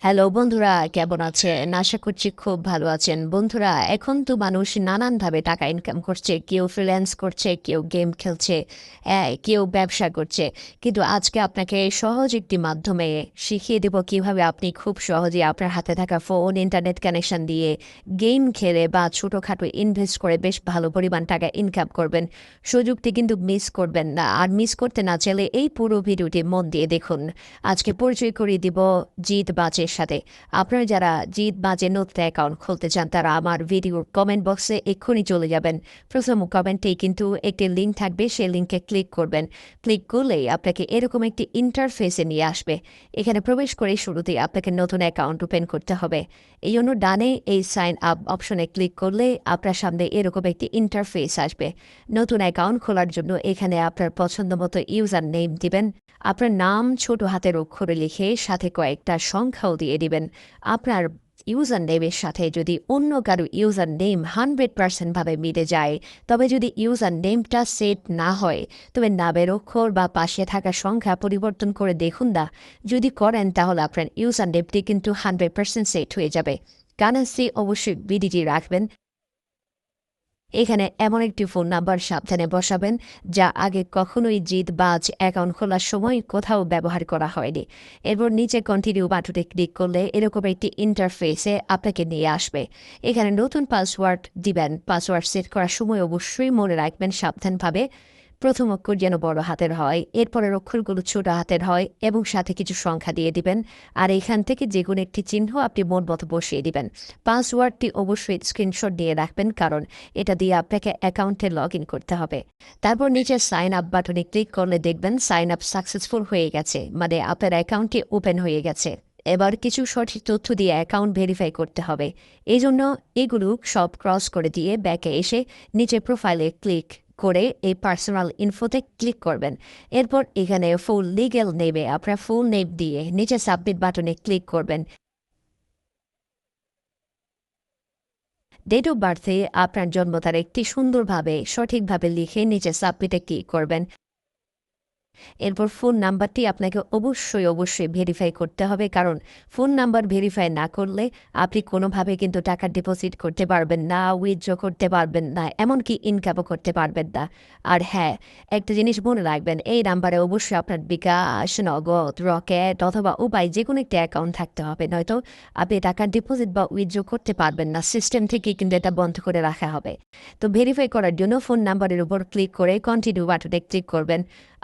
Hello বন্ধুরা, কেমন আছেন? আশা করছি খুব ভালো আছেন। বন্ধুরা, এখন তো মানুষ নানানভাবে টাকা ইনকাম করছে। কেউ ফ্রিল্যান্স করছে, কেউ গেম খেলছে, কেউ ব্যবসা করছে। কিন্তু আজকে আপনাকে সহজ একটি মাধ্যমে শিখিয়ে দেব কিভাবে আপনি খুব সহজে আপনার হাতে থাকা ফোন, ইন্টারনেট কানেকশন দিয়ে গেম খেলে বা ছোটোখাটো ইনভেস্ট করে বেশ ভালো পরিমাণ টাকা ইনকাম করবেন। সুযোগটি কিন্তু মিস করবেন না। আর মিস করতে না চাইলে এই পুরো ভিডিওটি মন দিয়ে দেখুন। আজকে পরিচয় করিয়ে দিব জিত বাজের সাথে। আপনারা যারা জিত বাজে নতুন অ্যাকাউন্ট খুলতে চান তারা আমার ভিডিওর কমেন্ট বক্সে এক্ষুনি চলে যাবেন। প্রথম কমেন্টেই কিন্তু একটি লিঙ্ক থাকবে, সেই লিঙ্কে ক্লিক করবেন। ক্লিক করলেই আপনাকে এরকম একটি ইন্টারফেসে নিয়ে আসবে। এখানে প্রবেশ করে শুরুতেই আপনাকে নতুন অ্যাকাউন্ট ওপেন করতে হবে। এই জন্য ডানে এই সাইন আপ অপশনে ক্লিক করলে আপনার সামনে এরকম একটি ইন্টারফেস আসবে। নতুন অ্যাকাউন্ট খোলার জন্য এখানে আপনার পছন্দ মতো ইউজার নেম দিবেন। আপনার নাম ছোট হাতের অক্ষরে লিখে সাথে কয়েকটা সংখ্যাও দিয়ে দিবেন। আপনার ইউজার নেমের সাথে যদি অন্য কারো ইউজার নেম 100% ভাবে মিলে যায়, তবে যদি ইউজার নেমটা সেট না হয়, তবে নামের অক্ষর বা পাশে থাকা সংখ্যা পরিবর্তন করে দেখুন না। যদি করেন তাহলে আপনার ইউজার নেমটি কিন্তু 100% সেট হয়ে যাবে। কারেন্সি অবশ্যই বিডিটি রাখবেন। এখানে এমন একটি ফোন নাম্বার সাবধানে বসাবেন যা আগে কখনোই জিত বাজ অ্যাকাউন্ট খোলার সময় কোথাও ব্যবহার করা হয়নি। এরপর নিচে কন্টিনিউ বাটনে ক্লিক করলে এরকম একটি ইন্টারফেসে আপনাকে নিয়ে আসবে। এখানে নতুন পাসওয়ার্ড দিবেন। পাসওয়ার্ড সেট করার সময় অবশ্যই মনে রাখবেন সাবধানভাবে প্রথম অক্ষর যেন বড় হাতের হয়, এরপরের অক্ষরগুলো ছোট হাতের হয় এবং সাথে কিছু সংখ্যা দিয়ে দিবেন। আর এখান থেকে যে কোনো একটি চিহ্ন আপনি মন মতো বসিয়ে দিবেন। পাসওয়ার্ডটি অবশ্যই স্ক্রিনশট দিয়ে রাখবেন, কারণ এটা দিয়ে আপনাকে অ্যাকাউন্টে লগ ইন করতে হবে। তারপর নিচে সাইন আপ বাটনে ক্লিক করলে দেখবেন সাইন আপ সাকসেসফুল হয়ে গেছে, মানে আপনার অ্যাকাউন্টটি ওপেন হয়ে গেছে। এবার কিছু সঠিক তথ্য দিয়ে অ্যাকাউন্ট ভেরিফাই করতে হবে। এই জন্য এগুলো সব ক্রস করে দিয়ে ব্যাকে এসে নিচে প্রোফাইলে ক্লিক করে এই পার্সোনাল ইনফোতে ক্লিক করবেন। এরপর এখানে ফুল লিগ্যাল নেমে আপনার ফুল নেম দিয়ে নিচে সাবমিট বাটনে ক্লিক করবেন। ডেট অফ বার্থে আপনার জন্ম তারিখটি সুন্দরভাবে সঠিকভাবে লিখে নিচে সাবমিটে ক্লিক করবেন। এরপর ফোন নাম্বারটি আপনাকে অবশ্যই ভেরিফাই করতে হবে, কারণ ফোন নাম্বার ভেরিফাই না করলে আপনি কোনোভাবে কিন্তু টাকা ডিপোজিট করতে পারবেন না, উইথড্র করতে পারবেন না, এমনকি ইনকামও করতে পারবেন না। আর হ্যাঁ, একটা জিনিস মনে রাখবেন, এই নাম্বারে অবশ্যই আপনার বিকাশ, নগদ, রকেট অথবা উপায় যে কোনো একটা অ্যাকাউন্ট থাকতে হবে, নয়তো আপনি টাকা ডিপোজিট বা উইথড্র করতে পারবেন না। সিস্টেম থেকেই কিন্তু এটা বন্ধ করে রাখা হবে। তো ভেরিফাই করার জন্য ফোন নাম্বারের উপর ক্লিক করে কন্টিনিউ বাটনে ক্লিক করবেন।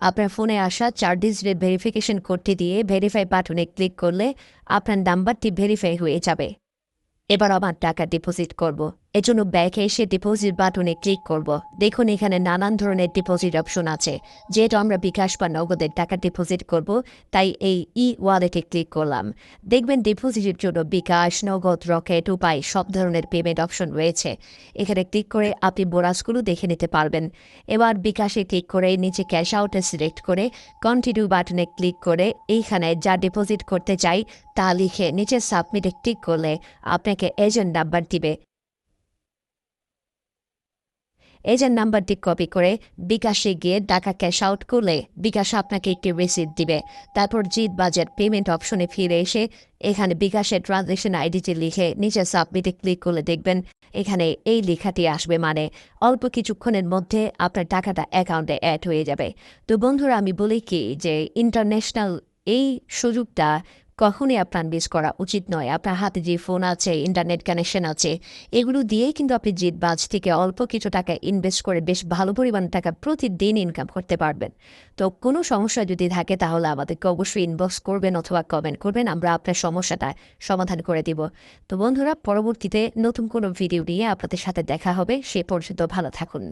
আপনার ফোনে আসা 4 ডিজিটের ভেরিফিকেশন কোডটি দিয়ে ভেরিফাই বাটনে ক্লিক করলে আপনার নাম্বারটি ভেরিফাই হয়ে যাবে। এবার আমার টাকা ডিপোজিট করব। এজন্য ব্যাংকে এসে ডিপোজিট বাটনে ক্লিক করব। দেখুন এখানে নানান ধরনের ডিপোজিট অপশন আছে। যেহেতু আমরা বিকাশ বা নগদের টাকা ডিপোজিট করব, তাই এই ওয়ালেটে ক্লিক করলাম। দেখবেন ডিপোজিটের জন্য বিকাশ, নগদ, রকেট, উপায় সব ধরনের পেমেন্ট অপশন রয়েছে। এখানে ক্লিক করে আপনি বোনাসগুলো দেখে নিতে পারবেন। এবার বিকাশে ক্লিক করে নিচে ক্যাশ আউটে সিলেক্ট করে কন্টিনিউ বাটনে ক্লিক করে এইখানে যা ডিপোজিট করতে চাই তা লিখে নিচে সাবমিটে ক্লিক করলে আপনাকে এজেন্ট নাম্বার দিবে। এজেন্ট নাম্বারটি কপি করে বিকাশে গিয়ে টাকা ক্যাশ আউট করলে বিকাশ আপনাকে একটি রিসিপ্ট দিবে। তারপর জিত বাজেট পেমেন্ট অপশনে ফিরে এসে এখানে বিকাশের ট্রানজ্যাকশন আইডিটি লিখে নিচে সাবমিটে ক্লিক করলে দেখবেন এখানে এই লেখাটি আসবে, মানে অল্প কিছুক্ষণের মধ্যে আপনার টাকাটা অ্যাকাউন্টে অ্যাড হয়ে যাবে। তো বন্ধুরা, আমি বলি কি যে ইন্টারন্যাশনাল এই সুযোগটা কখনই আপনার মিস করা উচিত নয়। আপনার হাতে যে ফোন আছে, ইন্টারনেট কানেকশন আছে, এগুলো দিয়েই কিন্তু আপনি জিতবাজ থেকে অল্প কিছু টাকা ইনভেস্ট করে বেশ ভালো পরিমাণ টাকা প্রতিদিন ইনকাম করতে পারবেন। তো কোনো সমস্যা যদি থাকে তাহলে আমাদেরকে অবশ্যই ইনবক্স করবেন অথবা কমেন্ট করবেন, আমরা আপনার সমস্যাটা সমাধান করে দিব। তো বন্ধুরা, পরবর্তীতে নতুন কোনো ভিডিও নিয়ে আপনাদের সাথে দেখা হবে। সে পর্যন্ত ভালো থাকুন।